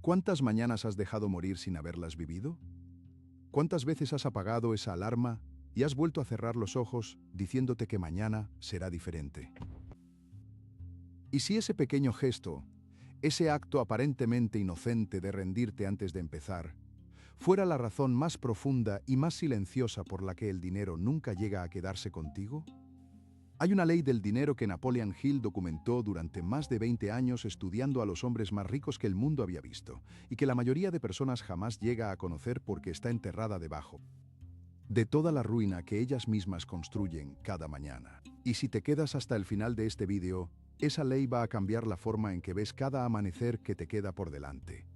¿Cuántas mañanas has dejado morir sin haberlas vivido? ¿Cuántas veces has apagado esa alarma y has vuelto a cerrar los ojos diciéndote que mañana será diferente? Y si ese pequeño gesto, ese acto aparentemente inocente de rendirte antes de empezar, fuera la razón más profunda y más silenciosa por la que el dinero nunca llega a quedarse contigo? Hay una ley del dinero que Napoleon Hill documentó durante más de 20 años estudiando a los hombres más ricos que el mundo había visto, y que la mayoría de personas jamás llega a conocer porque está enterrada debajo de toda la ruina que ellas mismas construyen cada mañana. Y si te quedas hasta el final de este vídeo, esa ley va a cambiar la forma en que ves cada amanecer que te queda por delante.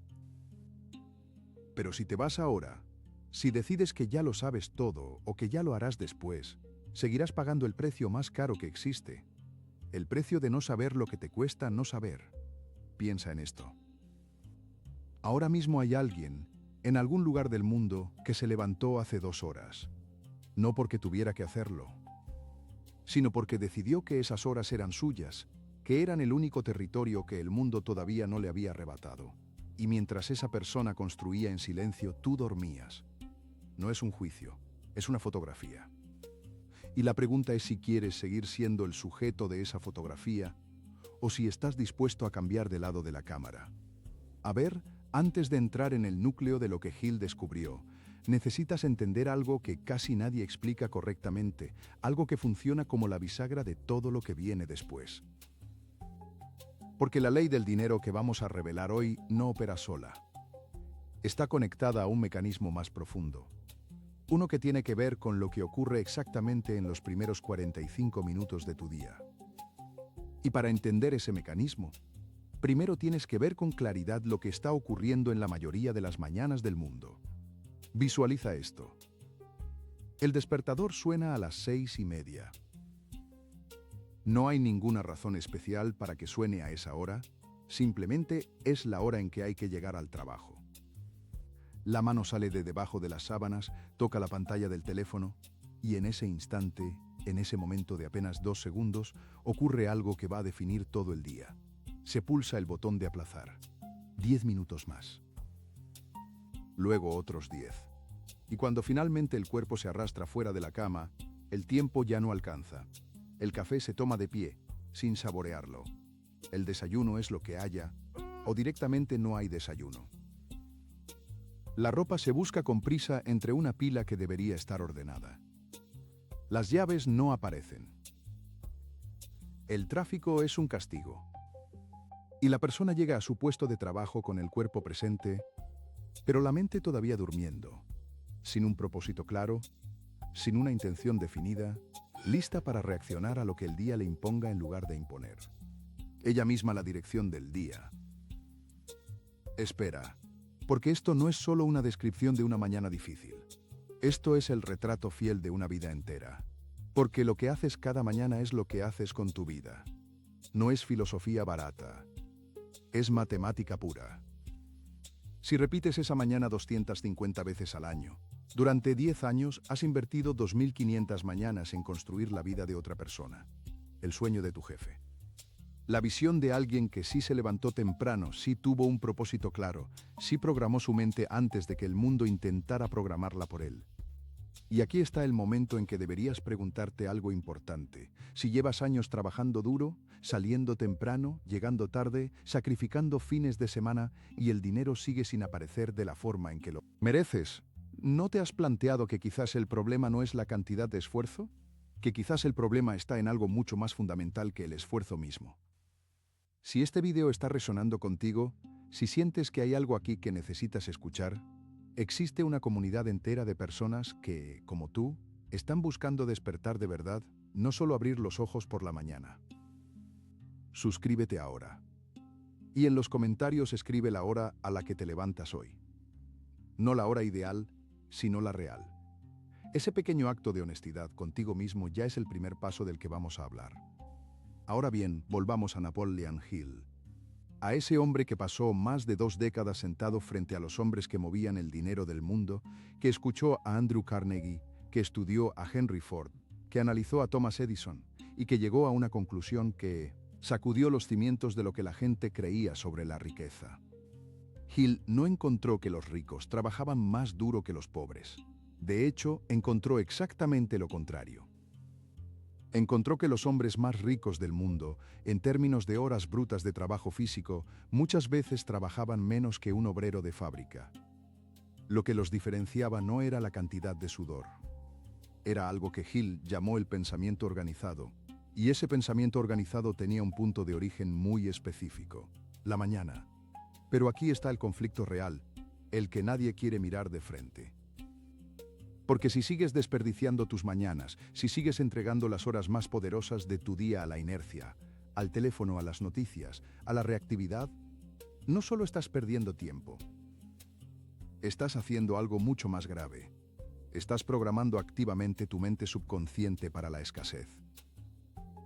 Pero si te vas ahora, si decides que ya lo sabes todo o que ya lo harás después, seguirás pagando el precio más caro que existe, el precio de no saber lo que te cuesta no saber. Piensa en esto. Ahora mismo hay alguien, en algún lugar del mundo, que se levantó hace 2 horas. No porque tuviera que hacerlo, sino porque decidió que esas horas eran suyas, que eran el único territorio que el mundo todavía no le había arrebatado. Y mientras esa persona construía en silencio, tú dormías. No es un juicio, es una fotografía. Y la pregunta es si quieres seguir siendo el sujeto de esa fotografía o si estás dispuesto a cambiar de lado de la cámara. A ver, antes de entrar en el núcleo de lo que Hill descubrió, necesitas entender algo que casi nadie explica correctamente, algo que funciona como la bisagra de todo lo que viene después. Porque la ley del dinero que vamos a revelar hoy no opera sola. Está conectada a un mecanismo más profundo. Uno que tiene que ver con lo que ocurre exactamente en los primeros 45 minutos de tu día. Y para entender ese mecanismo, primero tienes que ver con claridad lo que está ocurriendo en la mayoría de las mañanas del mundo. Visualiza esto. El despertador suena a las 6:30. No hay ninguna razón especial para que suene a esa hora, simplemente es la hora en que hay que llegar al trabajo. La mano sale de debajo de las sábanas, toca la pantalla del teléfono, y en ese instante, en ese momento de apenas 2 segundos, ocurre algo que va a definir todo el día. Se pulsa el botón de aplazar. 10 minutos más. Luego otros 10. Y cuando finalmente el cuerpo se arrastra fuera de la cama, el tiempo ya no alcanza. El café se toma de pie, sin saborearlo. El desayuno es lo que haya, o directamente no hay desayuno. La ropa se busca con prisa entre una pila que debería estar ordenada. Las llaves no aparecen. El tráfico es un castigo. Y la persona llega a su puesto de trabajo con el cuerpo presente, pero la mente todavía durmiendo, sin un propósito claro, sin una intención definida, lista para reaccionar a lo que el día le imponga en lugar de imponer. Ella misma la dirección del día. Espera, porque esto no es solo una descripción de una mañana difícil. Esto es el retrato fiel de una vida entera. Porque lo que haces cada mañana es lo que haces con tu vida. No es filosofía barata. Es matemática pura. Si repites esa mañana 250 veces al año, durante 10 años has invertido 2.500 mañanas en construir la vida de otra persona, el sueño de tu jefe. La visión de alguien que sí se levantó temprano, sí tuvo un propósito claro, sí programó su mente antes de que el mundo intentara programarla por él. Y aquí está el momento en que deberías preguntarte algo importante. Si llevas años trabajando duro, saliendo temprano, llegando tarde, sacrificando fines de semana y el dinero sigue sin aparecer de la forma en que lo mereces, ¿no te has planteado que quizás el problema no es la cantidad de esfuerzo? Que quizás el problema está en algo mucho más fundamental que el esfuerzo mismo. Si este vídeo está resonando contigo, si sientes que hay algo aquí que necesitas escuchar, existe una comunidad entera de personas que, como tú, están buscando despertar de verdad, no solo abrir los ojos por la mañana. Suscríbete ahora. Y en los comentarios escribe la hora a la que te levantas hoy. No la hora ideal, sino la real. Ese pequeño acto de honestidad contigo mismo ya es el primer paso del que vamos a hablar. Ahora bien, volvamos a Napoleon Hill. A ese hombre que pasó más de 2 décadas sentado frente a los hombres que movían el dinero del mundo, que escuchó a Andrew Carnegie, que estudió a Henry Ford, que analizó a Thomas Edison y que llegó a una conclusión que sacudió los cimientos de lo que la gente creía sobre la riqueza. Hill no encontró que los ricos trabajaban más duro que los pobres. De hecho, encontró exactamente lo contrario. Encontró que los hombres más ricos del mundo, en términos de horas brutas de trabajo físico, muchas veces trabajaban menos que un obrero de fábrica. Lo que los diferenciaba no era la cantidad de sudor. Era algo que Hill llamó el pensamiento organizado, y ese pensamiento organizado tenía un punto de origen muy específico: la mañana. Pero aquí está el conflicto real, el que nadie quiere mirar de frente. Porque si sigues desperdiciando tus mañanas, si sigues entregando las horas más poderosas de tu día a la inercia, al teléfono, a las noticias, a la reactividad, no solo estás perdiendo tiempo, estás haciendo algo mucho más grave. Estás programando activamente tu mente subconsciente para la escasez.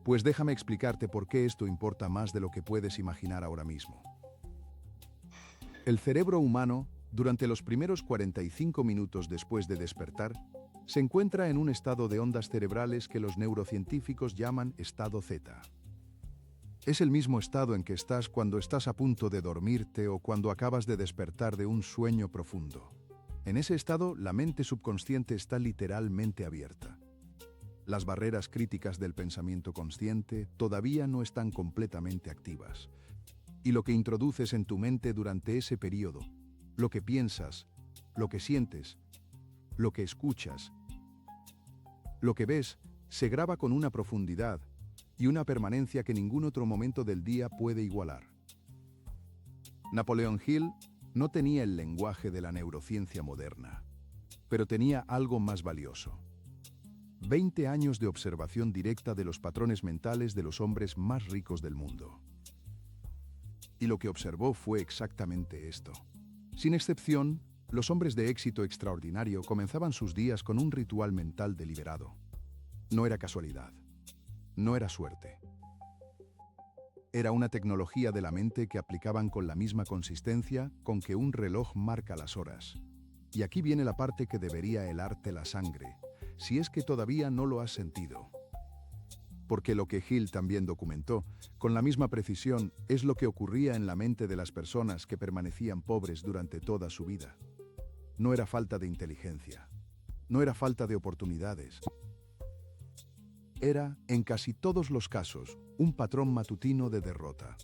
Pues déjame explicarte por qué esto importa más de lo que puedes imaginar ahora mismo. El cerebro humano, durante los primeros 45 minutos después de despertar, se encuentra en un estado de ondas cerebrales que los neurocientíficos llaman estado Z. Es el mismo estado en que estás cuando estás a punto de dormirte o cuando acabas de despertar de un sueño profundo. En ese estado, la mente subconsciente está literalmente abierta. Las barreras críticas del pensamiento consciente todavía no están completamente activas. Y lo que introduces en tu mente durante ese periodo, lo que piensas, lo que sientes, lo que escuchas, lo que ves, se graba con una profundidad y una permanencia que ningún otro momento del día puede igualar. Napoleon Hill no tenía el lenguaje de la neurociencia moderna, pero tenía algo más valioso: 20 años de observación directa de los patrones mentales de los hombres más ricos del mundo. Y lo que observó fue exactamente esto. Sin excepción, los hombres de éxito extraordinario comenzaban sus días con un ritual mental deliberado. No era casualidad. No era suerte. Era una tecnología de la mente que aplicaban con la misma consistencia con que un reloj marca las horas. Y aquí viene la parte que debería helarte la sangre, si es que todavía no lo has sentido. Porque lo que Hill también documentó, con la misma precisión, es lo que ocurría en la mente de las personas que permanecían pobres durante toda su vida. No era falta de inteligencia, no era falta de oportunidades. Era, en casi todos los casos, un patrón matutino de derrota.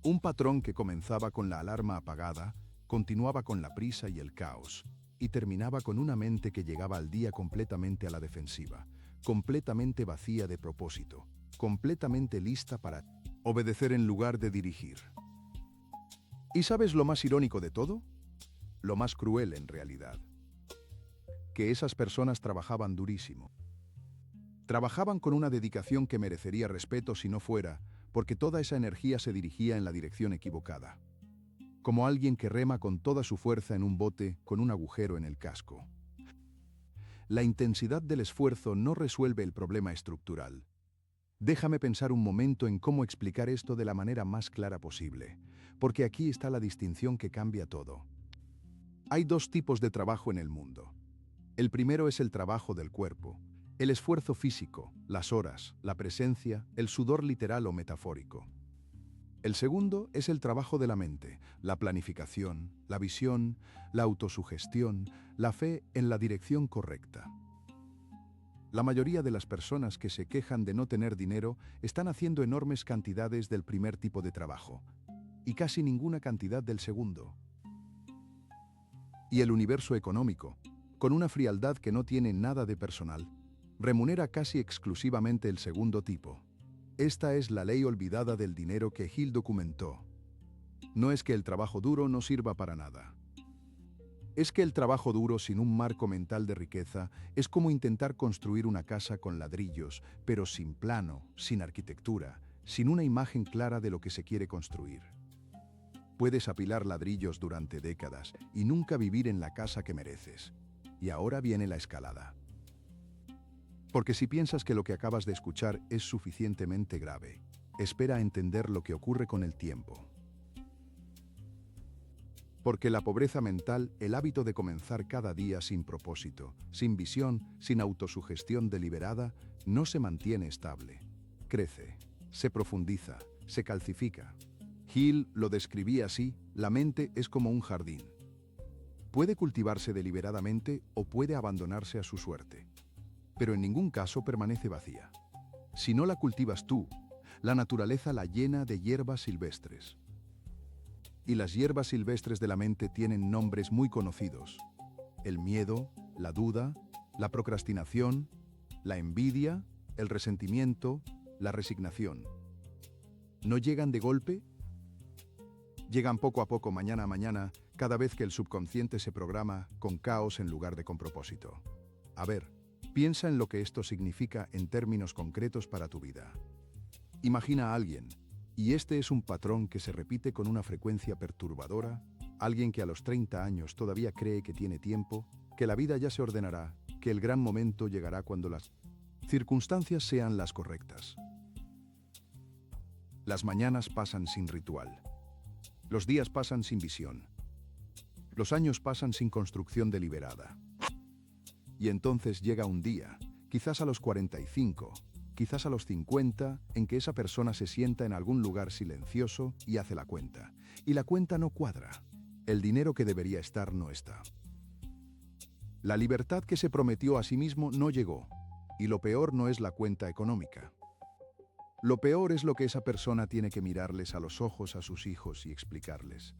Un patrón que comenzaba con la alarma apagada, continuaba con la prisa y el caos, y terminaba con una mente que llegaba al día completamente a la defensiva, completamente vacía de propósito, completamente lista para obedecer en lugar de dirigir. ¿Y sabes lo más irónico de todo? Lo más cruel en realidad. Que esas personas trabajaban durísimo. Trabajaban con una dedicación que merecería respeto si no fuera, porque toda esa energía se dirigía en la dirección equivocada. Como alguien que rema con toda su fuerza en un bote con un agujero en el casco. La intensidad del esfuerzo no resuelve el problema estructural. Déjame pensar un momento en cómo explicar esto de la manera más clara posible, porque aquí está la distinción que cambia todo. Hay dos tipos de trabajo en el mundo. El primero es el trabajo del cuerpo, el esfuerzo físico, las horas, la presencia, el sudor literal o metafórico. El segundo es el trabajo de la mente, la planificación, la visión, la autosugestión, la fe en la dirección correcta. La mayoría de las personas que se quejan de no tener dinero están haciendo enormes cantidades del primer tipo de trabajo y casi ninguna cantidad del segundo. Y el universo económico, con una frialdad que no tiene nada de personal, remunera casi exclusivamente el segundo tipo. Esta es la ley olvidada del dinero que Hill documentó. No es que el trabajo duro no sirva para nada. Es que el trabajo duro sin un marco mental de riqueza es como intentar construir una casa con ladrillos, pero sin plano, sin arquitectura, sin una imagen clara de lo que se quiere construir. Puedes apilar ladrillos durante décadas y nunca vivir en la casa que mereces. Y ahora viene la escalada. Porque si piensas que lo que acabas de escuchar es suficientemente grave, espera a entender lo que ocurre con el tiempo. Porque la pobreza mental, el hábito de comenzar cada día sin propósito, sin visión, sin autosugestión deliberada, no se mantiene estable. Crece, se profundiza, se calcifica. Hill lo describía así: la mente es como un jardín. Puede cultivarse deliberadamente o puede abandonarse a su suerte, pero en ningún caso permanece vacía. Si no la cultivas tú, la naturaleza la llena de hierbas silvestres. Y las hierbas silvestres de la mente tienen nombres muy conocidos: el miedo, la duda, la procrastinación, la envidia, el resentimiento, la resignación. ¿No llegan de golpe? Llegan poco a poco, mañana a mañana, cada vez que el subconsciente se programa con caos en lugar de con propósito. A ver, piensa en lo que esto significa en términos concretos para tu vida. Imagina a alguien, y este es un patrón que se repite con una frecuencia perturbadora, alguien que a los 30 años todavía cree que tiene tiempo, que la vida ya se ordenará, que el gran momento llegará cuando las circunstancias sean las correctas. Las mañanas pasan sin ritual. Los días pasan sin visión. Los años pasan sin construcción deliberada. Y entonces llega un día, quizás a los 45, quizás a los 50, en que esa persona se sienta en algún lugar silencioso y hace la cuenta. Y la cuenta no cuadra. El dinero que debería estar no está. La libertad que se prometió a sí mismo no llegó. Y lo peor no es la cuenta económica. Lo peor es lo que esa persona tiene que mirarles a los ojos a sus hijos y explicarles,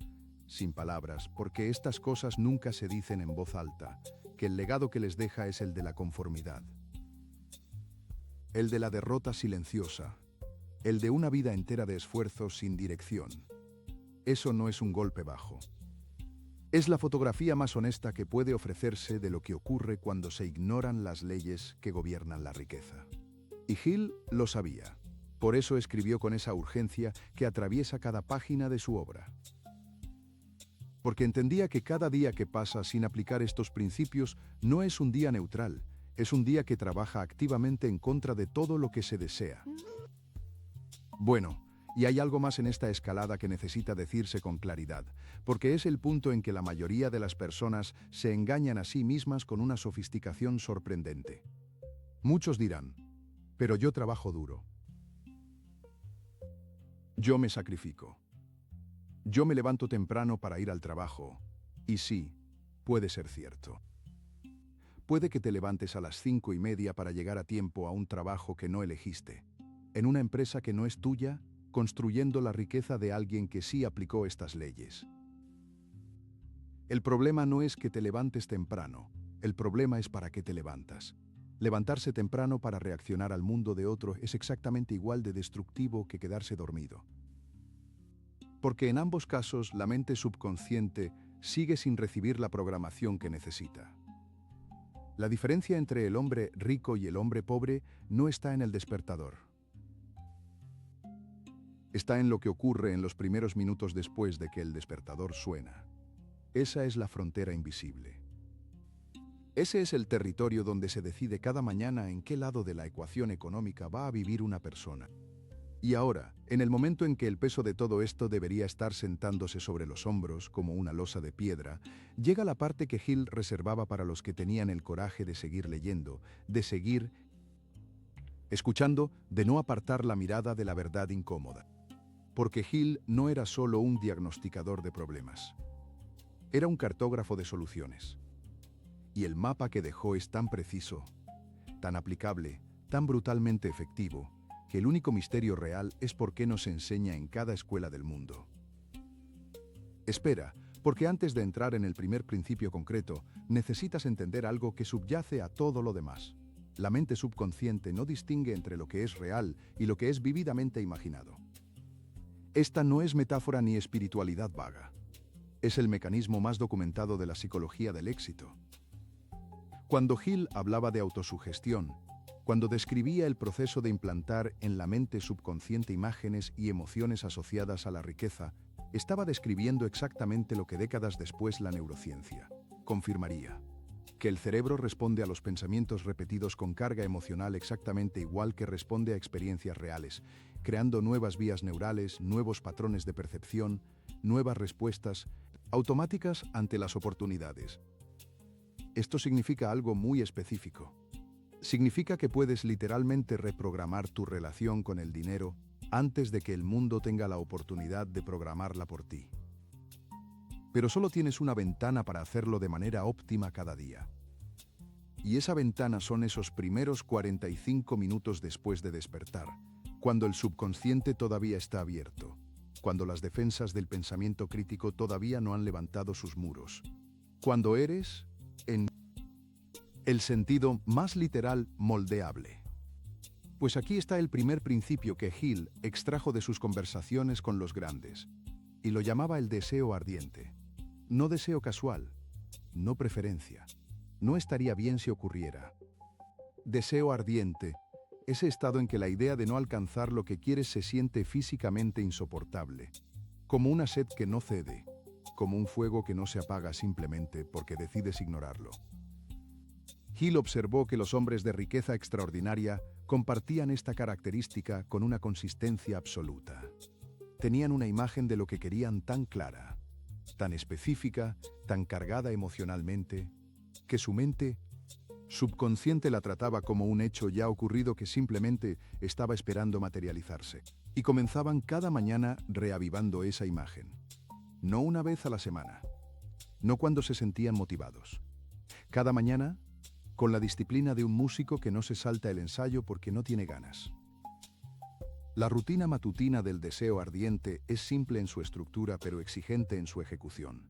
sin palabras, porque estas cosas nunca se dicen en voz alta, que el legado que les deja es el de la conformidad, el de la derrota silenciosa, el de una vida entera de esfuerzo sin dirección. Eso no es un golpe bajo. Es la fotografía más honesta que puede ofrecerse de lo que ocurre cuando se ignoran las leyes que gobiernan la riqueza. Y Hill lo sabía. Por eso escribió con esa urgencia que atraviesa cada página de su obra. Porque entendía que cada día que pasa sin aplicar estos principios no es un día neutral, es un día que trabaja activamente en contra de todo lo que se desea. Bueno, y hay algo más en esta escalada que necesita decirse con claridad, porque es el punto en que la mayoría de las personas se engañan a sí mismas con una sofisticación sorprendente. Muchos dirán: pero yo trabajo duro. Yo me sacrifico. Yo me levanto temprano para ir al trabajo. Y sí, puede ser cierto. Puede que te levantes a las 5:30 para llegar a tiempo a un trabajo que no elegiste, en una empresa que no es tuya, construyendo la riqueza de alguien que sí aplicó estas leyes. El problema no es que te levantes temprano, el problema es para qué te levantas. Levantarse temprano para reaccionar al mundo de otro es exactamente igual de destructivo que quedarse dormido. Porque en ambos casos la mente subconsciente sigue sin recibir la programación que necesita. La diferencia entre el hombre rico y el hombre pobre no está en el despertador. Está en lo que ocurre en los primeros minutos después de que el despertador suena. Esa es la frontera invisible. Ese es el territorio donde se decide cada mañana en qué lado de la ecuación económica va a vivir una persona. Y ahora, en el momento en que el peso de todo esto debería estar sentándose sobre los hombros como una losa de piedra, llega la parte que Hill reservaba para los que tenían el coraje de seguir leyendo, de seguir escuchando, de no apartar la mirada de la verdad incómoda. Porque Hill no era solo un diagnosticador de problemas. Era un cartógrafo de soluciones. Y el mapa que dejó es tan preciso, tan aplicable, tan brutalmente efectivo, que el único misterio real es por qué nos enseña en cada escuela del mundo. Espera, porque antes de entrar en el primer principio concreto, necesitas entender algo que subyace a todo lo demás. La mente subconsciente no distingue entre lo que es real y lo que es vívidamente imaginado. Esta no es metáfora ni espiritualidad vaga. Es el mecanismo más documentado de la psicología del éxito. Cuando Hill hablaba de autosugestión, cuando describía el proceso de implantar en la mente subconsciente imágenes y emociones asociadas a la riqueza, estaba describiendo exactamente lo que décadas después la neurociencia confirmaría: que el cerebro responde a los pensamientos repetidos con carga emocional exactamente igual que responde a experiencias reales, creando nuevas vías neurales, nuevos patrones de percepción, nuevas respuestas automáticas ante las oportunidades. Esto significa algo muy específico. Significa que puedes literalmente reprogramar tu relación con el dinero antes de que el mundo tenga la oportunidad de programarla por ti. Pero solo tienes una ventana para hacerlo de manera óptima cada día. Y esa ventana son esos primeros 45 minutos después de despertar, cuando el subconsciente todavía está abierto, cuando las defensas del pensamiento crítico todavía no han levantado sus muros, cuando eres, en el sentido más literal, moldeable. Pues aquí está el primer principio que Hill extrajo de sus conversaciones con los grandes, y lo llamaba el deseo ardiente. No deseo casual, no preferencia. No estaría bien si ocurriera. Deseo ardiente, ese estado en que la idea de no alcanzar lo que quieres se siente físicamente insoportable, como una sed que no cede, como un fuego que no se apaga simplemente porque decides ignorarlo. Hill observó que los hombres de riqueza extraordinaria compartían esta característica con una consistencia absoluta. Tenían una imagen de lo que querían tan clara, tan específica, tan cargada emocionalmente, que su mente subconsciente la trataba como un hecho ya ocurrido que simplemente estaba esperando materializarse. Y comenzaban cada mañana reavivando esa imagen. No una vez a la semana, no cuando se sentían motivados. Cada mañana, con la disciplina de un músico que no se salta el ensayo porque no tiene ganas. La rutina matutina del deseo ardiente es simple en su estructura pero exigente en su ejecución.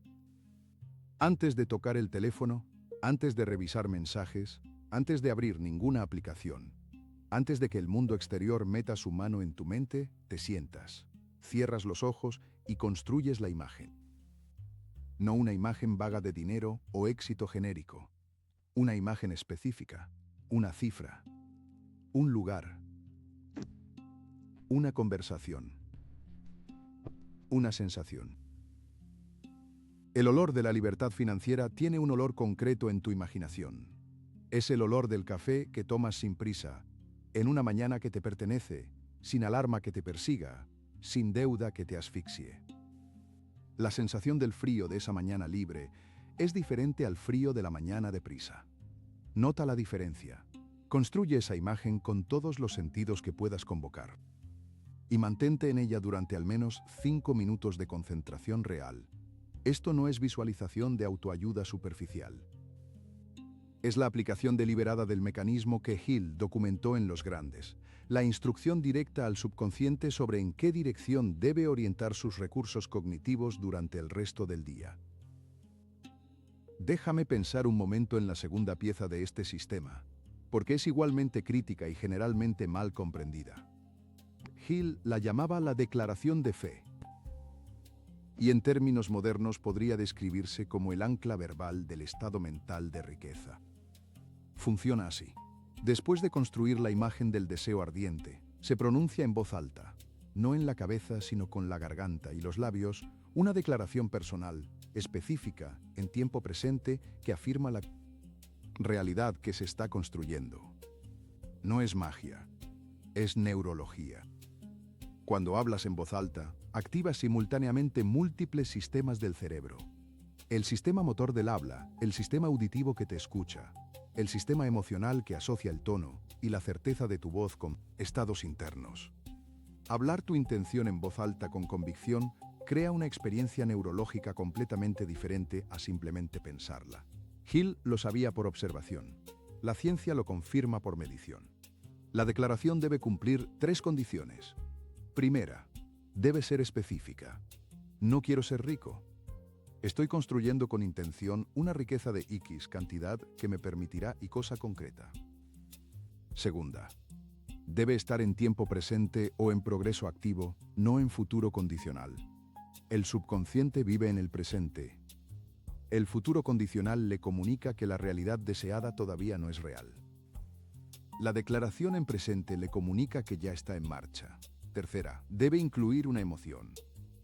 Antes de tocar el teléfono, antes de revisar mensajes, antes de abrir ninguna aplicación, antes de que el mundo exterior meta su mano en tu mente, te sientas, cierras los ojos y construyes la imagen. No una imagen vaga de dinero o éxito genérico, una imagen específica, una cifra, un lugar, una conversación, una sensación. El olor de la libertad financiera tiene un olor concreto en tu imaginación. Es el olor del café que tomas sin prisa, en una mañana que te pertenece, sin alarma que te persiga, sin deuda que te asfixie. La sensación del frío de esa mañana libre es diferente al frío de la mañana deprisa. Nota la diferencia. Construye esa imagen con todos los sentidos que puedas convocar. Y mantente en ella durante al menos 5 minutos de concentración real. Esto no es visualización de autoayuda superficial. Es la aplicación deliberada del mecanismo que Hill documentó en Los Grandes, la instrucción directa al subconsciente sobre en qué dirección debe orientar sus recursos cognitivos durante el resto del día. Déjame pensar un momento en la segunda pieza de este sistema, porque es igualmente crítica y generalmente mal comprendida. Hill la llamaba la declaración de fe, y en términos modernos podría describirse como el ancla verbal del estado mental de riqueza. Funciona así. Después de construir la imagen del deseo ardiente, se pronuncia en voz alta, no en la cabeza sino con la garganta y los labios, una declaración personal, específica, en tiempo presente, que afirma la realidad que se está construyendo. No es magia, es neurología. Cuando hablas en voz alta, activas simultáneamente múltiples sistemas del cerebro. El sistema motor del habla, el sistema auditivo que te escucha, el sistema emocional que asocia el tono y la certeza de tu voz con estados internos. Hablar tu intención en voz alta con convicción crea una experiencia neurológica completamente diferente a simplemente pensarla. Hill lo sabía por observación. La ciencia lo confirma por medición. La declaración debe cumplir 3 condiciones. Primera, debe ser específica. No quiero ser rico. Estoy construyendo con intención una riqueza de X cantidad que me permitirá y cosa concreta. Segunda, debe estar en tiempo presente o en progreso activo, no en futuro condicional. El subconsciente vive en el presente. El futuro condicional le comunica que la realidad deseada todavía no es real. La declaración en presente le comunica que ya está en marcha. Tercera, debe incluir una emoción.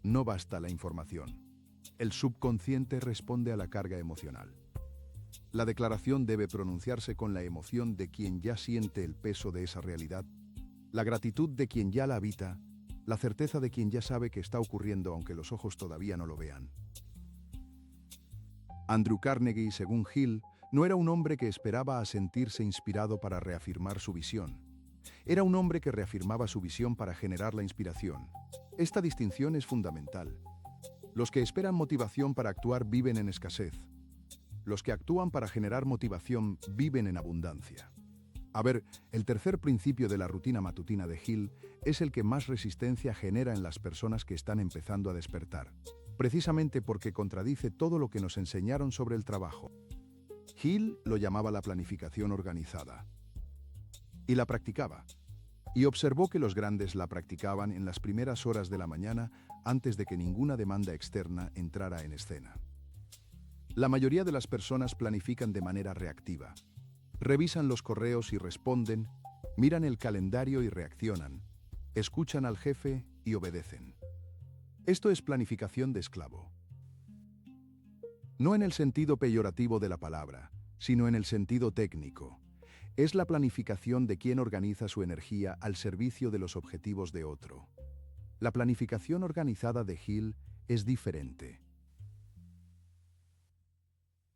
No basta la información. El subconsciente responde a la carga emocional. La declaración debe pronunciarse con la emoción de quien ya siente el peso de esa realidad, la gratitud de quien ya la habita, la certeza de quien ya sabe que está ocurriendo aunque los ojos todavía no lo vean. Andrew Carnegie, según Hill, no era un hombre que esperaba a sentirse inspirado para reafirmar su visión. Era un hombre que reafirmaba su visión para generar la inspiración. Esta distinción es fundamental. Los que esperan motivación para actuar viven en escasez. Los que actúan para generar motivación viven en abundancia. A ver, el tercer principio de la rutina matutina de Hill es el que más resistencia genera en las personas que están empezando a despertar, precisamente porque contradice todo lo que nos enseñaron sobre el trabajo. Hill lo llamaba la planificación organizada. Y la practicaba. Y observó que los grandes la practicaban en las primeras horas de la mañana antes de que ninguna demanda externa entrara en escena. La mayoría de las personas planifican de manera reactiva. Revisan los correos y responden, miran el calendario y reaccionan, escuchan al jefe y obedecen. Esto es planificación de esclavo. No en el sentido peyorativo de la palabra, sino en el sentido técnico. Es la planificación de quien organiza su energía al servicio de los objetivos de otro. La planificación organizada de Hill es diferente.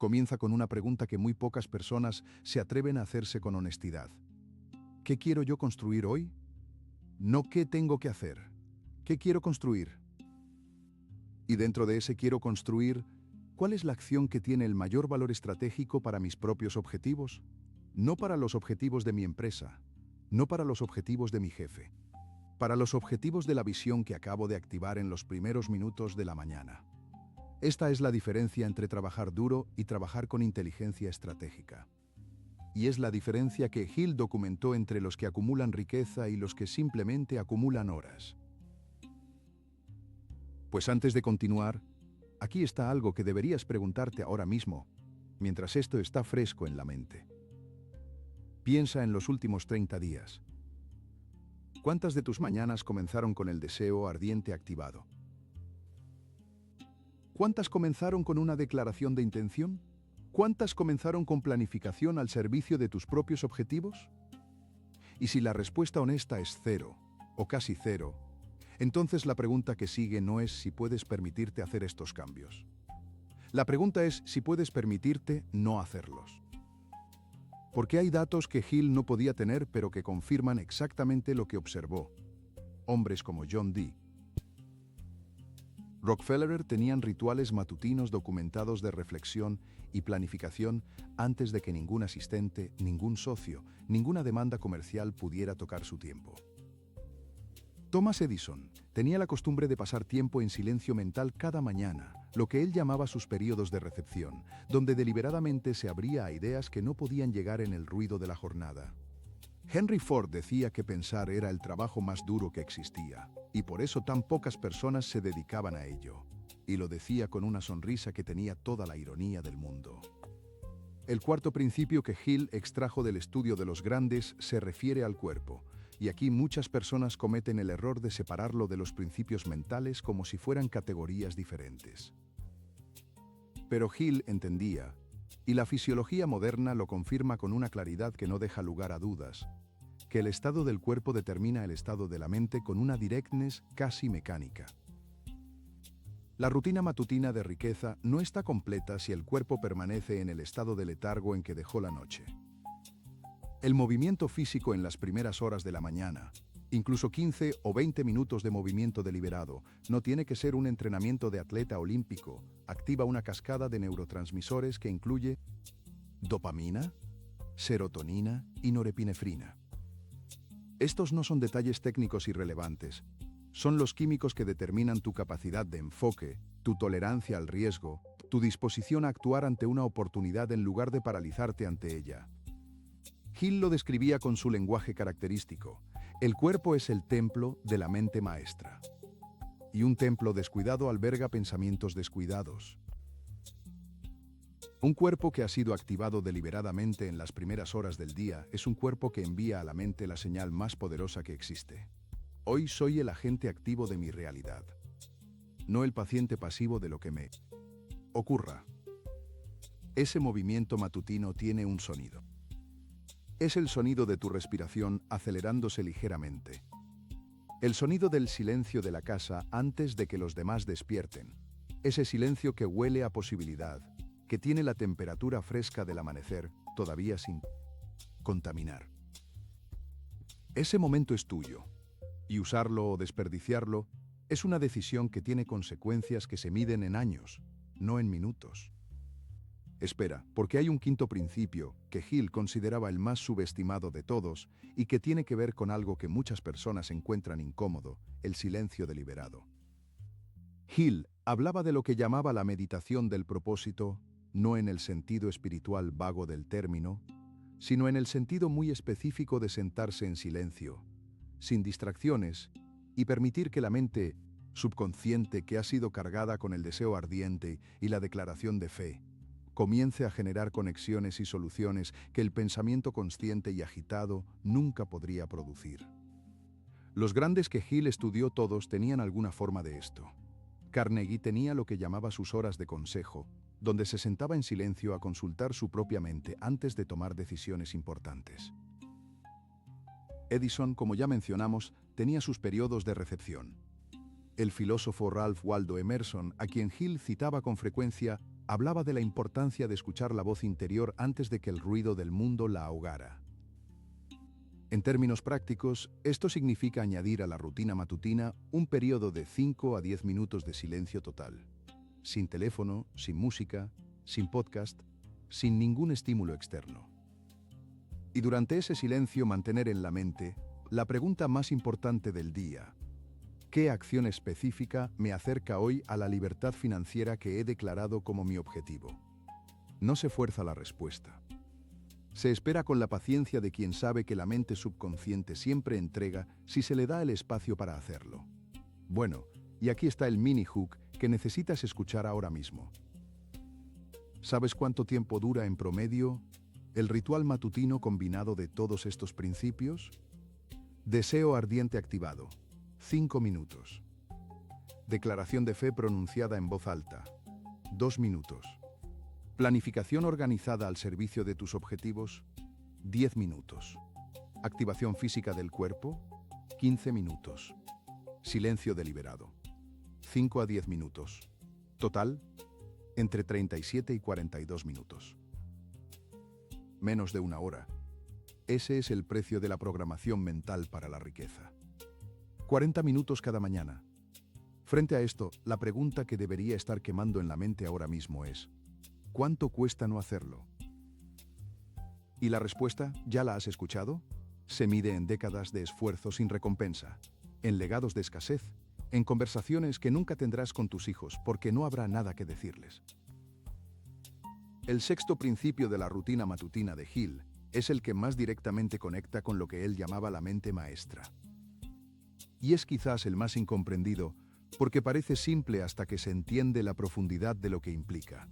Comienza con una pregunta que muy pocas personas se atreven a hacerse con honestidad. ¿Qué quiero yo construir hoy? No qué tengo que hacer. ¿Qué quiero construir? Y dentro de ese quiero construir, ¿cuál es la acción que tiene el mayor valor estratégico para mis propios objetivos? No para los objetivos de mi empresa, no para los objetivos de mi jefe, para los objetivos de la visión que acabo de activar en los primeros minutos de la mañana. Esta es la diferencia entre trabajar duro y trabajar con inteligencia estratégica. Y es la diferencia que Hill documentó entre los que acumulan riqueza y los que simplemente acumulan horas. Pues antes de continuar, aquí está algo que deberías preguntarte ahora mismo, mientras esto está fresco en la mente. Piensa en los últimos 30 días. ¿Cuántas de tus mañanas comenzaron con el deseo ardiente activado? ¿Cuántas comenzaron con una declaración de intención? ¿Cuántas comenzaron con planificación al servicio de tus propios objetivos? Y si la respuesta honesta es cero, o casi cero, entonces la pregunta que sigue no es si puedes permitirte hacer estos cambios. La pregunta es si puedes permitirte no hacerlos. Porque hay datos que Hill no podía tener pero que confirman exactamente lo que observó. Hombres como John D. Rockefeller tenían rituales matutinos documentados de reflexión y planificación antes de que ningún asistente, ningún socio, ninguna demanda comercial pudiera tocar su tiempo. Thomas Edison tenía la costumbre de pasar tiempo en silencio mental cada mañana, lo que él llamaba sus períodos de recepción, donde deliberadamente se abría a ideas que no podían llegar en el ruido de la jornada. Henry Ford decía que pensar era el trabajo más duro que existía, y por eso tan pocas personas se dedicaban a ello. Y lo decía con una sonrisa que tenía toda la ironía del mundo. El cuarto principio que Hill extrajo del estudio de los grandes se refiere al cuerpo, y aquí muchas personas cometen el error de separarlo de los principios mentales como si fueran categorías diferentes. Pero Hill entendía, y la fisiología moderna lo confirma con una claridad que no deja lugar a dudas, que el estado del cuerpo determina el estado de la mente con una directness casi mecánica. La rutina matutina de riqueza no está completa si el cuerpo permanece en el estado de letargo en que dejó la noche. El movimiento físico en las primeras horas de la mañana, incluso 15 o 20 minutos de movimiento deliberado, no tiene que ser un entrenamiento de atleta olímpico, activa una cascada de neurotransmisores que incluye dopamina, serotonina y norepinefrina. Estos no son detalles técnicos irrelevantes, son los químicos que determinan tu capacidad de enfoque, tu tolerancia al riesgo, tu disposición a actuar ante una oportunidad en lugar de paralizarte ante ella. Hill lo describía con su lenguaje característico. El cuerpo es el templo de la mente maestra. Y un templo descuidado alberga pensamientos descuidados. Un cuerpo que ha sido activado deliberadamente en las primeras horas del día es un cuerpo que envía a la mente la señal más poderosa que existe. Hoy soy el agente activo de mi realidad, no el paciente pasivo de lo que me ocurra. Ese movimiento matutino tiene un sonido. Es el sonido de tu respiración acelerándose ligeramente. El sonido del silencio de la casa antes de que los demás despierten. Ese silencio que huele a posibilidad, que tiene la temperatura fresca del amanecer, todavía sin contaminar. Ese momento es tuyo, y usarlo o desperdiciarlo es una decisión que tiene consecuencias que se miden en años, no en minutos. Espera, porque hay un quinto principio que Hill consideraba el más subestimado de todos y que tiene que ver con algo que muchas personas encuentran incómodo: el silencio deliberado. Hill hablaba de lo que llamaba la meditación del propósito, no en el sentido espiritual vago del término, sino en el sentido muy específico de sentarse en silencio, sin distracciones, y permitir que la mente subconsciente, que ha sido cargada con el deseo ardiente y la declaración de fe, comience a generar conexiones y soluciones que el pensamiento consciente y agitado nunca podría producir. Los grandes que Hill estudió todos tenían alguna forma de esto. Carnegie tenía lo que llamaba sus horas de consejo, donde se sentaba en silencio a consultar su propia mente antes de tomar decisiones importantes. Edison, como ya mencionamos, tenía sus periodos de recepción. El filósofo Ralph Waldo Emerson, a quien Hill citaba con frecuencia, hablaba de la importancia de escuchar la voz interior antes de que el ruido del mundo la ahogara. En términos prácticos, esto significa añadir a la rutina matutina un periodo de 5 a 10 minutos de silencio total, sin teléfono, sin música, sin podcast, sin ningún estímulo externo. Y durante ese silencio mantener en la mente la pregunta más importante del día: ¿qué acción específica me acerca hoy a la libertad financiera que he declarado como mi objetivo? No se fuerza la respuesta. Se espera con la paciencia de quien sabe que la mente subconsciente siempre entrega si se le da el espacio para hacerlo. Bueno, y aquí está el mini hook que necesitas escuchar ahora mismo. ¿Sabes cuánto tiempo dura en promedio el ritual matutino combinado de todos estos principios? Deseo ardiente activado, 5 minutos. Declaración de fe pronunciada en voz alta, 2 minutos. Planificación organizada al servicio de tus objetivos, 10 minutos. Activación física del cuerpo, 15 minutos. Silencio deliberado, 5 a 10 minutos. Total, entre 37 y 42 minutos. Menos de una hora. Ese es el precio de la programación mental para la riqueza. 40 minutos cada mañana. Frente a esto, la pregunta que debería estar quemando en la mente ahora mismo es: ¿cuánto cuesta no hacerlo? ¿Y la respuesta, ya la has escuchado? Se mide en décadas de esfuerzo sin recompensa, en legados de escasez, en conversaciones que nunca tendrás con tus hijos porque no habrá nada que decirles. El sexto principio de la rutina matutina de Hill es el que más directamente conecta con lo que él llamaba la mente maestra. Y es quizás el más incomprendido porque parece simple hasta que se entiende la profundidad de lo que implica.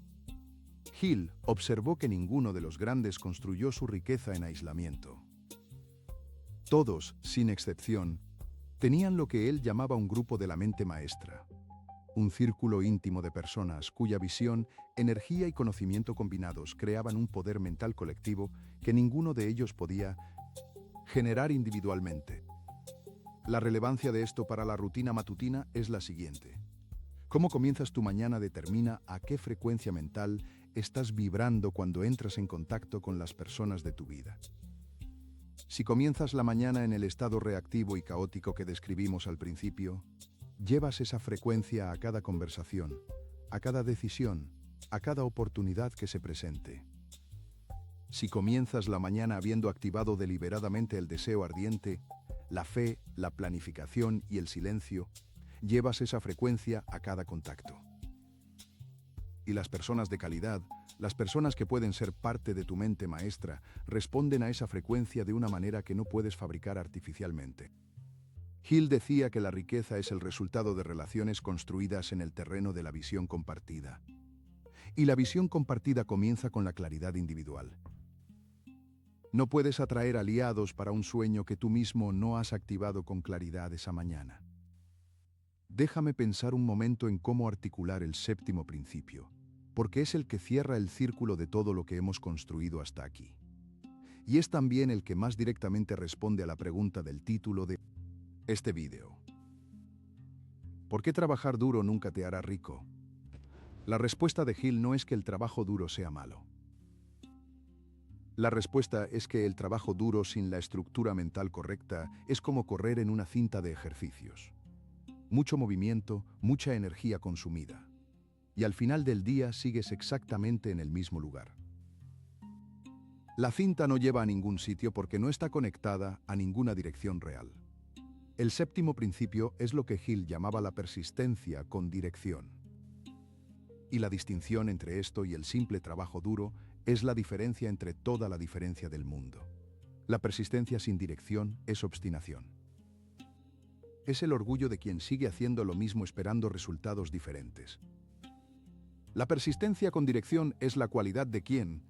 Hill observó que ninguno de los grandes construyó su riqueza en aislamiento. Todos, sin excepción, tenían lo que él llamaba un grupo de la mente maestra, un círculo íntimo de personas cuya visión, energía y conocimiento combinados creaban un poder mental colectivo que ninguno de ellos podía generar individualmente. La relevancia de esto para la rutina matutina es la siguiente. Cómo comienzas tu mañana determina a qué frecuencia mental estás vibrando cuando entras en contacto con las personas de tu vida. Si comienzas la mañana en el estado reactivo y caótico que describimos al principio, llevas esa frecuencia a cada conversación, a cada decisión, a cada oportunidad que se presente. Si comienzas la mañana habiendo activado deliberadamente el deseo ardiente, la fe, la planificación y el silencio, llevas esa frecuencia a cada contacto. Y las personas de calidad, las personas que pueden ser parte de tu mente maestra, responden a esa frecuencia de una manera que no puedes fabricar artificialmente. Hill decía que la riqueza es el resultado de relaciones construidas en el terreno de la visión compartida. Y la visión compartida comienza con la claridad individual. No puedes atraer aliados para un sueño que tú mismo no has activado con claridad esa mañana. Déjame pensar un momento en cómo articular el séptimo principio, porque es el que cierra el círculo de todo lo que hemos construido hasta aquí. Y es también el que más directamente responde a la pregunta del título de este vídeo. ¿Por qué trabajar duro nunca te hará rico? La respuesta de Hill no es que el trabajo duro sea malo. La respuesta es que el trabajo duro sin la estructura mental correcta es como correr en una cinta de ejercicios. Mucho movimiento, mucha energía consumida. Y al final del día sigues exactamente en el mismo lugar. La cinta no lleva a ningún sitio porque no está conectada a ninguna dirección real. El séptimo principio es lo que Hill llamaba la persistencia con dirección. Y la distinción entre esto y el simple trabajo duro es la diferencia entre toda la diferencia del mundo. La persistencia sin dirección es obstinación. Es el orgullo de quien sigue haciendo lo mismo esperando resultados diferentes. La persistencia con dirección es la cualidad de quien,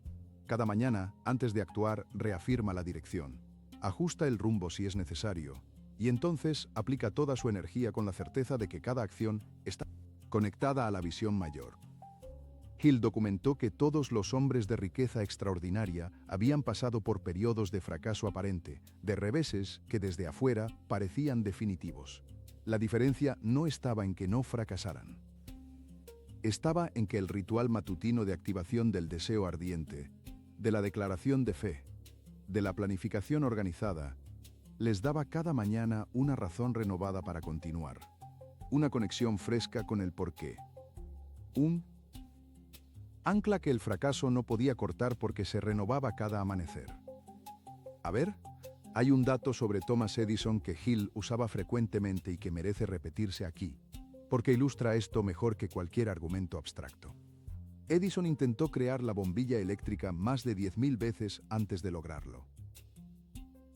cada mañana, antes de actuar, reafirma la dirección, ajusta el rumbo si es necesario, y entonces aplica toda su energía con la certeza de que cada acción está conectada a la visión mayor. Hill documentó que todos los hombres de riqueza extraordinaria habían pasado por periodos de fracaso aparente, de reveses que desde afuera parecían definitivos. La diferencia no estaba en que no fracasaran. Estaba en que el ritual matutino de activación del deseo ardiente, de la declaración de fe, de la planificación organizada, les daba cada mañana una razón renovada para continuar, una conexión fresca con el porqué, un ancla que el fracaso no podía cortar porque se renovaba cada amanecer. A ver, hay un dato sobre Thomas Edison que Hill usaba frecuentemente y que merece repetirse aquí, porque ilustra esto mejor que cualquier argumento abstracto. Edison intentó crear la bombilla eléctrica más de 10.000 veces antes de lograrlo.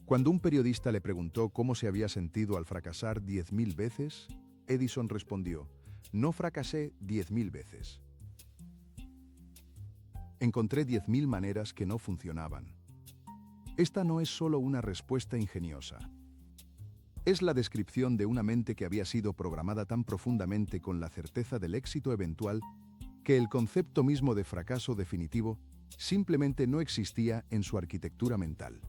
Cuando un periodista le preguntó cómo se había sentido al fracasar 10.000 veces, Edison respondió: "No fracasé 10.000 veces. Encontré 10.000 maneras que no funcionaban". Esta no es solo una respuesta ingeniosa. Es la descripción de una mente que había sido programada tan profundamente con la certeza del éxito eventual que el concepto mismo de fracaso definitivo simplemente no existía en su arquitectura mental.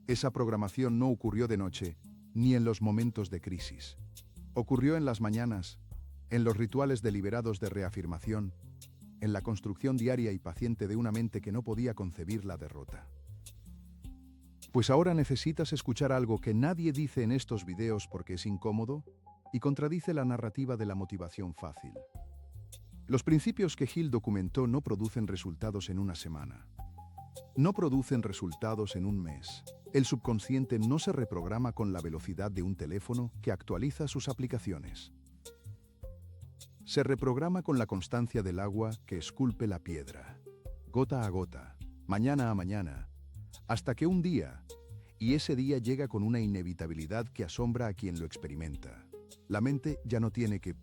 Esa programación no ocurrió de noche, ni en los momentos de crisis. Ocurrió en las mañanas, en los rituales deliberados de reafirmación, en la construcción diaria y paciente de una mente que no podía concebir la derrota. Pues ahora necesitas escuchar algo que nadie dice en estos videos porque es incómodo y contradice la narrativa de la motivación fácil. Los principios que Hill documentó no producen resultados en una semana. No producen resultados en un mes. El subconsciente no se reprograma con la velocidad de un teléfono que actualiza sus aplicaciones. Se reprograma con la constancia del agua que esculpe la piedra, gota a gota, mañana a mañana, hasta que un día, y ese día llega con una inevitabilidad que asombra a quien lo experimenta. La mente ya no tiene que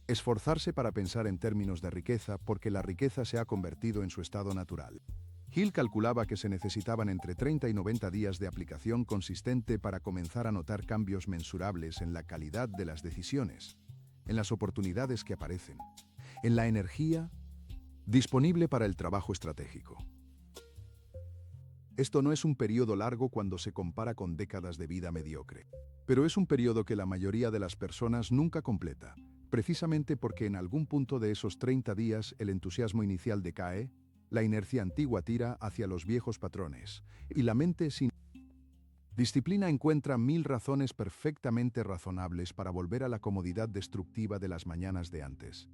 esforzarse para pensar en términos de riqueza porque la riqueza se ha convertido en su estado natural. Hill calculaba que se necesitaban entre 30 y 90 días de aplicación consistente para comenzar a notar cambios mensurables en la calidad de las decisiones, en las oportunidades que aparecen, en la energía disponible para el trabajo estratégico. Esto no es un periodo largo cuando se compara con décadas de vida mediocre, pero es un periodo que la mayoría de las personas nunca completa, precisamente porque en algún punto de esos 30 días el entusiasmo inicial decae, la inercia antigua tira hacia los viejos patrones, y la mente sin disciplina encuentra 1000 razones perfectamente razonables para volver a la comodidad destructiva de las mañanas de antes.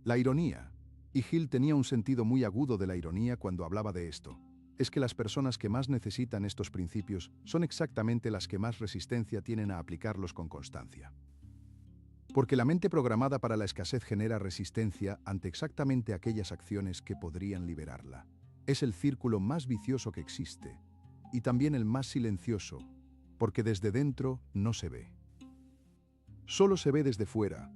La ironía, y Hill tenía un sentido muy agudo de la ironía cuando hablaba de esto, es que las personas que más necesitan estos principios son exactamente las que más resistencia tienen a aplicarlos con constancia. Porque la mente programada para la escasez genera resistencia ante exactamente aquellas acciones que podrían liberarla. Es el círculo más vicioso que existe, y también el más silencioso, porque desde dentro no se ve. Solo se ve desde fuera,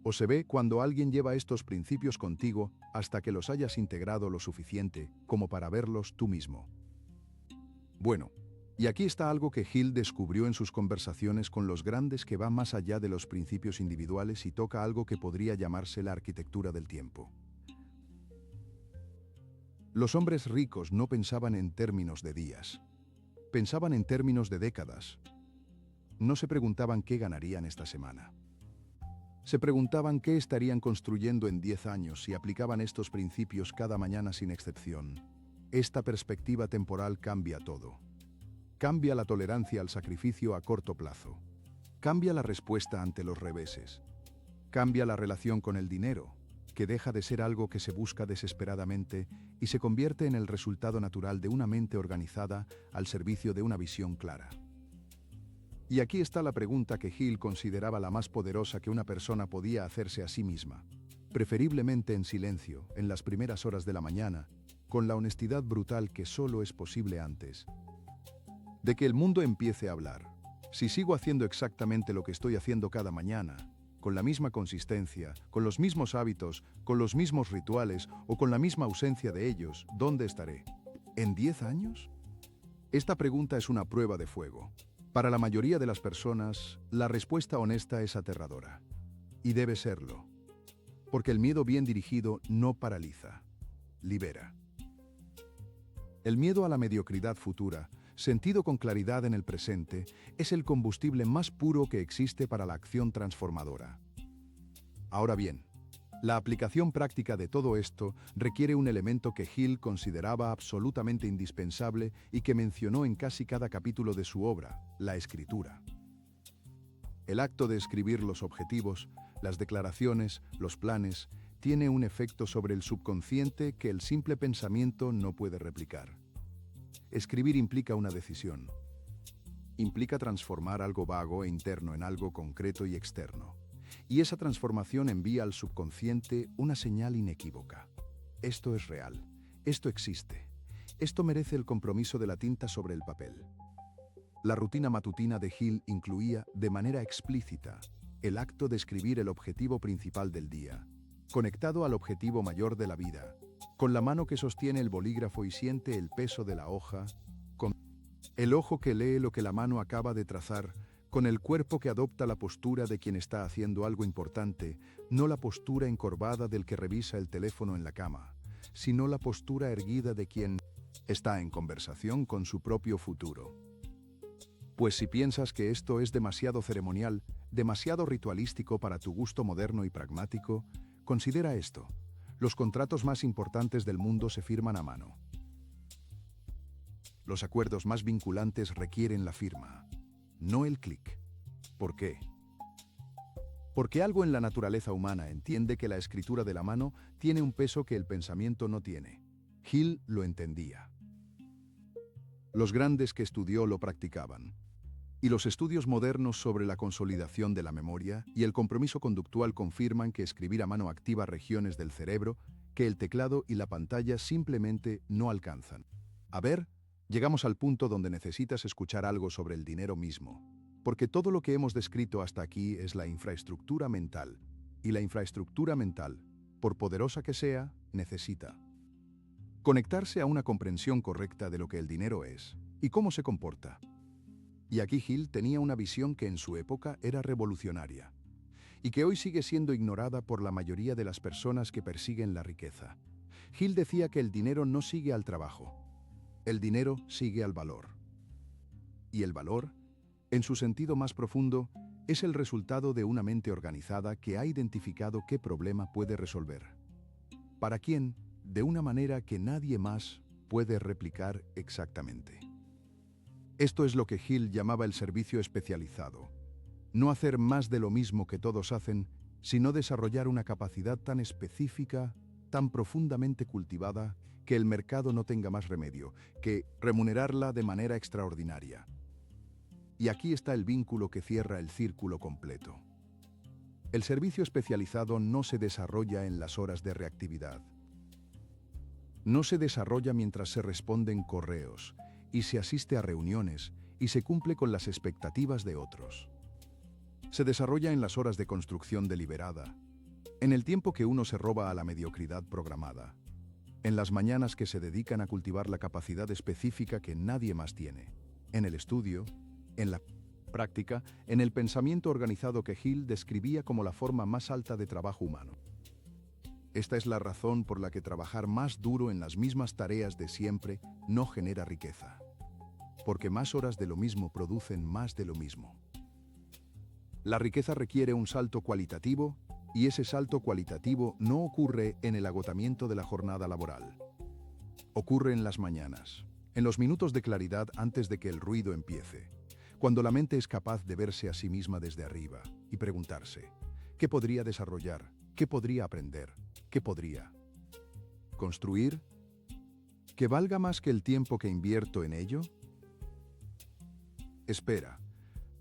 o se ve cuando alguien lleva estos principios contigo hasta que los hayas integrado lo suficiente como para verlos tú mismo. Bueno, y aquí está algo que Hill descubrió en sus conversaciones con los grandes que va más allá de los principios individuales y toca algo que podría llamarse la arquitectura del tiempo. Los hombres ricos no pensaban en términos de días, pensaban en términos de décadas. No se preguntaban qué ganarían esta semana. Se preguntaban qué estarían construyendo en 10 años si aplicaban estos principios cada mañana sin excepción. Esta perspectiva temporal cambia todo. Cambia la tolerancia al sacrificio a corto plazo. Cambia la respuesta ante los reveses. Cambia la relación con el dinero, que deja de ser algo que se busca desesperadamente y se convierte en el resultado natural de una mente organizada al servicio de una visión clara. Y aquí está la pregunta que Hill consideraba la más poderosa que una persona podía hacerse a sí misma, preferiblemente en silencio, en las primeras horas de la mañana, con la honestidad brutal que solo es posible antes de que el mundo empiece a hablar. Si sigo haciendo exactamente lo que estoy haciendo cada mañana, con la misma consistencia, con los mismos hábitos, con los mismos rituales o con la misma ausencia de ellos, ¿dónde estaré? ¿En 10 años? Esta pregunta es una prueba de fuego. Para la mayoría de las personas, la respuesta honesta es aterradora. Y debe serlo. Porque el miedo bien dirigido no paraliza, libera. El miedo a la mediocridad futura, sentido con claridad en el presente, es el combustible más puro que existe para la acción transformadora. Ahora bien, la aplicación práctica de todo esto requiere un elemento que Hill consideraba absolutamente indispensable y que mencionó en casi cada capítulo de su obra, la escritura. El acto de escribir los objetivos, las declaraciones, los planes, tiene un efecto sobre el subconsciente que el simple pensamiento no puede replicar. Escribir implica una decisión. Implica transformar algo vago e interno en algo concreto y externo. Y esa transformación envía al subconsciente una señal inequívoca. Esto es real. Esto existe. Esto merece el compromiso de la tinta sobre el papel. La rutina matutina de Hill incluía, de manera explícita, el acto de escribir el objetivo principal del día, conectado al objetivo mayor de la vida, con la mano que sostiene el bolígrafo y siente el peso de la hoja, con el ojo que lee lo que la mano acaba de trazar, con el cuerpo que adopta la postura de quien está haciendo algo importante, no la postura encorvada del que revisa el teléfono en la cama, sino la postura erguida de quien está en conversación con su propio futuro. Pues si piensas que esto es demasiado ceremonial, demasiado ritualístico para tu gusto moderno y pragmático, considera esto. Los contratos más importantes del mundo se firman a mano. Los acuerdos más vinculantes requieren la firma, no el clic. ¿Por qué? Porque algo en la naturaleza humana entiende que la escritura de la mano tiene un peso que el pensamiento no tiene. Hill lo entendía. Los grandes que estudió lo practicaban. Y los estudios modernos sobre la consolidación de la memoria y el compromiso conductual confirman que escribir a mano activa regiones del cerebro que el teclado y la pantalla simplemente no alcanzan. A ver, llegamos al punto donde necesitas escuchar algo sobre el dinero mismo, porque todo lo que hemos descrito hasta aquí es la infraestructura mental, y la infraestructura mental, por poderosa que sea, necesita conectarse a una comprensión correcta de lo que el dinero es y cómo se comporta. Y aquí Hill tenía una visión que en su época era revolucionaria, y que hoy sigue siendo ignorada por la mayoría de las personas que persiguen la riqueza. Hill decía que el dinero no sigue al trabajo, el dinero sigue al valor. Y el valor, en su sentido más profundo, es el resultado de una mente organizada que ha identificado qué problema puede resolver. ¿Para quién? De una manera que nadie más puede replicar exactamente. Esto es lo que Hill llamaba el servicio especializado. No hacer más de lo mismo que todos hacen, sino desarrollar una capacidad tan específica, tan profundamente cultivada, que el mercado no tenga más remedio que remunerarla de manera extraordinaria. Y aquí está el vínculo que cierra el círculo completo. El servicio especializado no se desarrolla en las horas de reactividad. No se desarrolla mientras se responden correos, y se asiste a reuniones, y se cumple con las expectativas de otros. Se desarrolla en las horas de construcción deliberada, en el tiempo que uno se roba a la mediocridad programada, en las mañanas que se dedican a cultivar la capacidad específica que nadie más tiene, en el estudio, en la práctica, en el pensamiento organizado que Hill describía como la forma más alta de trabajo humano. Esta es la razón por la que trabajar más duro en las mismas tareas de siempre no genera riqueza. Porque más horas de lo mismo producen más de lo mismo. La riqueza requiere un salto cualitativo, y ese salto cualitativo no ocurre en el agotamiento de la jornada laboral. Ocurre en las mañanas, en los minutos de claridad antes de que el ruido empiece, cuando la mente es capaz de verse a sí misma desde arriba y preguntarse, ¿qué podría desarrollar? ¿Qué podría aprender? ¿Qué podría construir? ¿Que valga más que el tiempo que invierto en ello? Espera,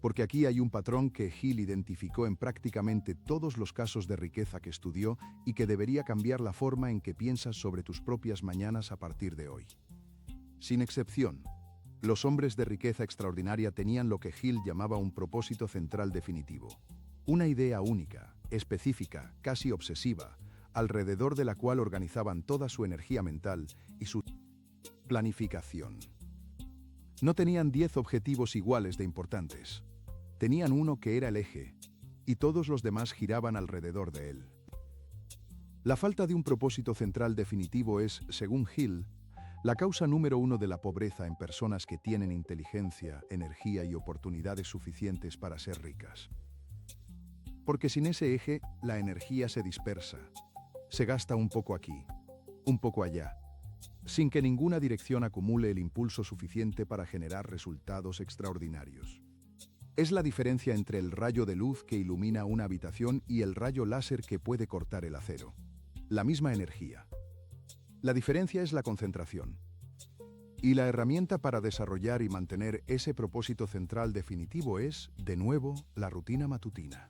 porque aquí hay un patrón que Hill identificó en prácticamente todos los casos de riqueza que estudió y que debería cambiar la forma en que piensas sobre tus propias mañanas a partir de hoy. Sin excepción, los hombres de riqueza extraordinaria tenían lo que Hill llamaba un propósito central definitivo. Una idea única, específica, casi obsesiva, alrededor de la cual organizaban toda su energía mental y su planificación. No tenían 10 objetivos iguales de importantes. Tenían uno que era el eje, y todos los demás giraban alrededor de él. La falta de un propósito central definitivo es, según Hill, la causa número uno de la pobreza en personas que tienen inteligencia, energía y oportunidades suficientes para ser ricas. Porque sin ese eje, la energía se dispersa. Se gasta un poco aquí, un poco allá, sin que ninguna dirección acumule el impulso suficiente para generar resultados extraordinarios. Es la diferencia entre el rayo de luz que ilumina una habitación y el rayo láser que puede cortar el acero. La misma energía. La diferencia es la concentración. Y la herramienta para desarrollar y mantener ese propósito central definitivo es, de nuevo, la rutina matutina.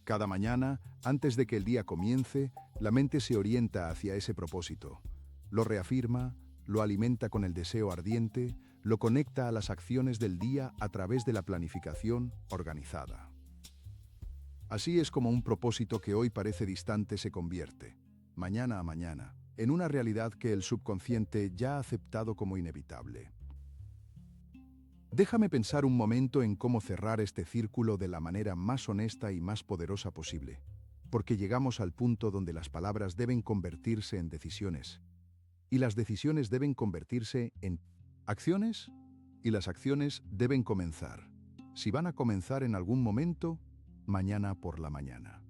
Cada mañana, antes de que el día comience, la mente se orienta hacia ese propósito. Lo reafirma, lo alimenta con el deseo ardiente, lo conecta a las acciones del día a través de la planificación organizada. Así es como un propósito que hoy parece distante se convierte, mañana a mañana, en una realidad que el subconsciente ya ha aceptado como inevitable. Déjame pensar un momento en cómo cerrar este círculo de la manera más honesta y más poderosa posible, porque llegamos al punto donde las palabras deben convertirse en decisiones, y las decisiones deben convertirse en acciones, y las acciones deben comenzar. Si van a comenzar en algún momento, mañana por la mañana.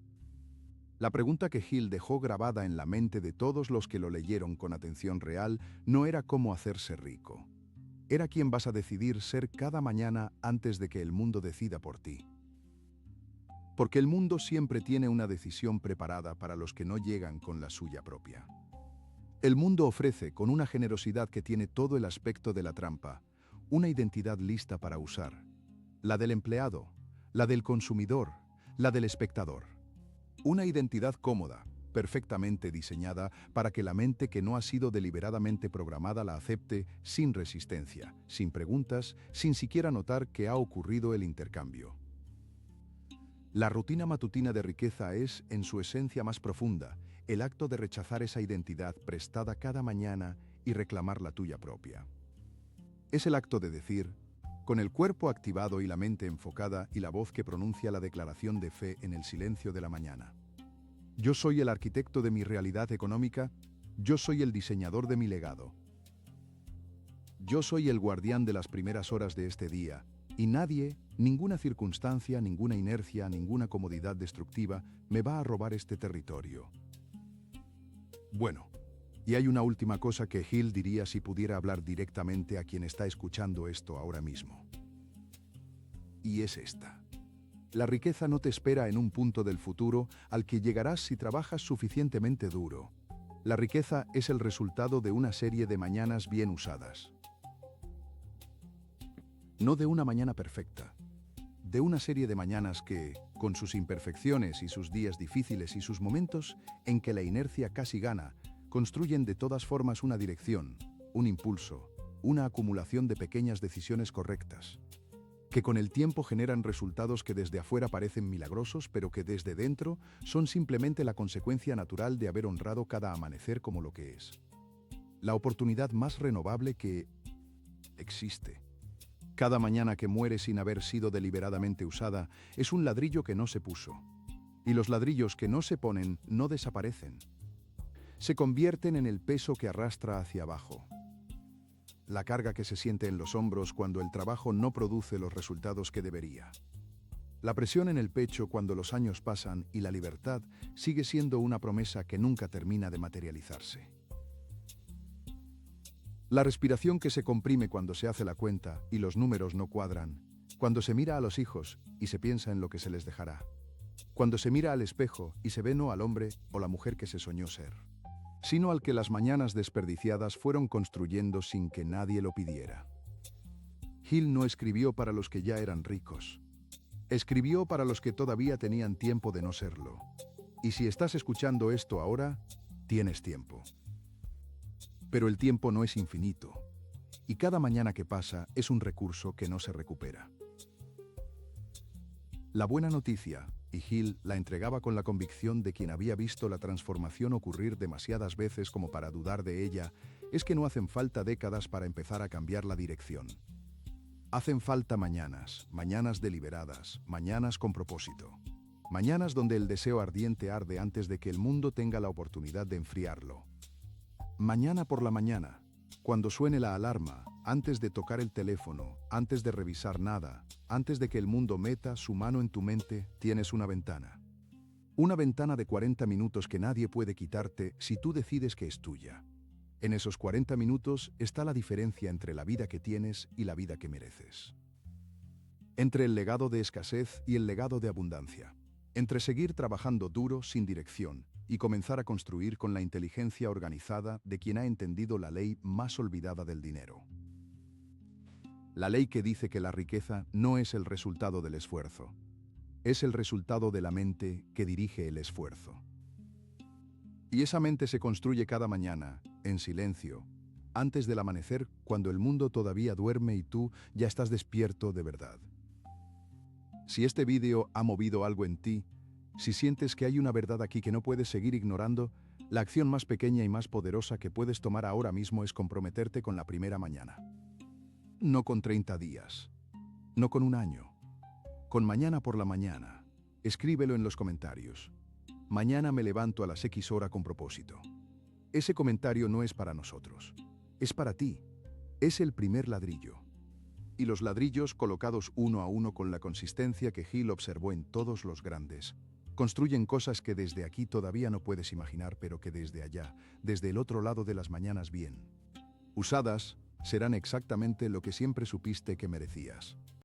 La pregunta que Hill dejó grabada en la mente de todos los que lo leyeron con atención real no era cómo hacerse rico. Era quién vas a decidir ser cada mañana antes de que el mundo decida por ti. Porque el mundo siempre tiene una decisión preparada para los que no llegan con la suya propia. El mundo ofrece, con una generosidad que tiene todo el aspecto de la trampa, una identidad lista para usar. La del empleado, la del consumidor, la del espectador. Una identidad cómoda, perfectamente diseñada para que la mente que no ha sido deliberadamente programada la acepte sin resistencia, sin preguntas, sin siquiera notar que ha ocurrido el intercambio. La rutina matutina de riqueza es, en su esencia más profunda, el acto de rechazar esa identidad prestada cada mañana y reclamar la tuya propia. Es el acto de decir, con el cuerpo activado y la mente enfocada y la voz que pronuncia la declaración de fe en el silencio de la mañana. Yo soy el arquitecto de mi realidad económica, yo soy el diseñador de mi legado. Yo soy el guardián de las primeras horas de este día, y nadie, ninguna circunstancia, ninguna inercia, ninguna comodidad destructiva me va a robar este territorio. Bueno, y hay una última cosa que Hill diría si pudiera hablar directamente a quien está escuchando esto ahora mismo. Y es esta. La riqueza no te espera en un punto del futuro al que llegarás si trabajas suficientemente duro. La riqueza es el resultado de una serie de mañanas bien usadas. No de una mañana perfecta, de una serie de mañanas que, con sus imperfecciones y sus días difíciles y sus momentos en que la inercia casi gana, construyen de todas formas una dirección, un impulso, una acumulación de pequeñas decisiones correctas, que con el tiempo generan resultados que desde afuera parecen milagrosos, pero que desde dentro son simplemente la consecuencia natural de haber honrado cada amanecer como lo que es. La oportunidad más renovable que existe. Cada mañana que muere sin haber sido deliberadamente usada es un ladrillo que no se puso. Y los ladrillos que no se ponen no desaparecen. Se convierten en el peso que arrastra hacia abajo. La carga que se siente en los hombros cuando el trabajo no produce los resultados que debería. La presión en el pecho cuando los años pasan y la libertad sigue siendo una promesa que nunca termina de materializarse. La respiración que se comprime cuando se hace la cuenta y los números no cuadran, cuando se mira a los hijos y se piensa en lo que se les dejará, cuando se mira al espejo y se ve no al hombre o la mujer que se soñó ser, sino al que las mañanas desperdiciadas fueron construyendo sin que nadie lo pidiera. Hill no escribió para los que ya eran ricos. Escribió para los que todavía tenían tiempo de no serlo. Y si estás escuchando esto ahora, tienes tiempo. Pero el tiempo no es infinito. Y cada mañana que pasa es un recurso que no se recupera. La buena noticia, y Hill la entregaba con la convicción de quien había visto la transformación ocurrir demasiadas veces como para dudar de ella, es que no hacen falta décadas para empezar a cambiar la dirección. Hacen falta mañanas, mañanas deliberadas, mañanas con propósito. Mañanas donde el deseo ardiente arde antes de que el mundo tenga la oportunidad de enfriarlo. Mañana por la mañana, cuando suene la alarma, antes de tocar el teléfono, antes de revisar nada, antes de que el mundo meta su mano en tu mente, tienes una ventana. Una ventana de 40 minutos que nadie puede quitarte si tú decides que es tuya. En esos 40 minutos está la diferencia entre la vida que tienes y la vida que mereces. Entre el legado de escasez y el legado de abundancia. Entre seguir trabajando duro sin dirección y comenzar a construir con la inteligencia organizada de quien ha entendido la ley más olvidada del dinero. La ley que dice que la riqueza no es el resultado del esfuerzo, es el resultado de la mente que dirige el esfuerzo. Y esa mente se construye cada mañana, en silencio, antes del amanecer, cuando el mundo todavía duerme y tú ya estás despierto de verdad. Si este vídeo ha movido algo en ti, si sientes que hay una verdad aquí que no puedes seguir ignorando, la acción más pequeña y más poderosa que puedes tomar ahora mismo es comprometerte con la primera mañana. No con 30 días, no con un año, con mañana por la mañana. Escríbelo en los comentarios. Mañana me levanto a las X hora con propósito. Ese comentario no es para nosotros, es para ti. Es el primer ladrillo. Y los ladrillos colocados uno a uno con la consistencia que Hill observó en todos los grandes, construyen cosas que desde aquí todavía no puedes imaginar, pero que desde allá, desde el otro lado de las mañanas bien usadas, serán exactamente lo que siempre supiste que merecías.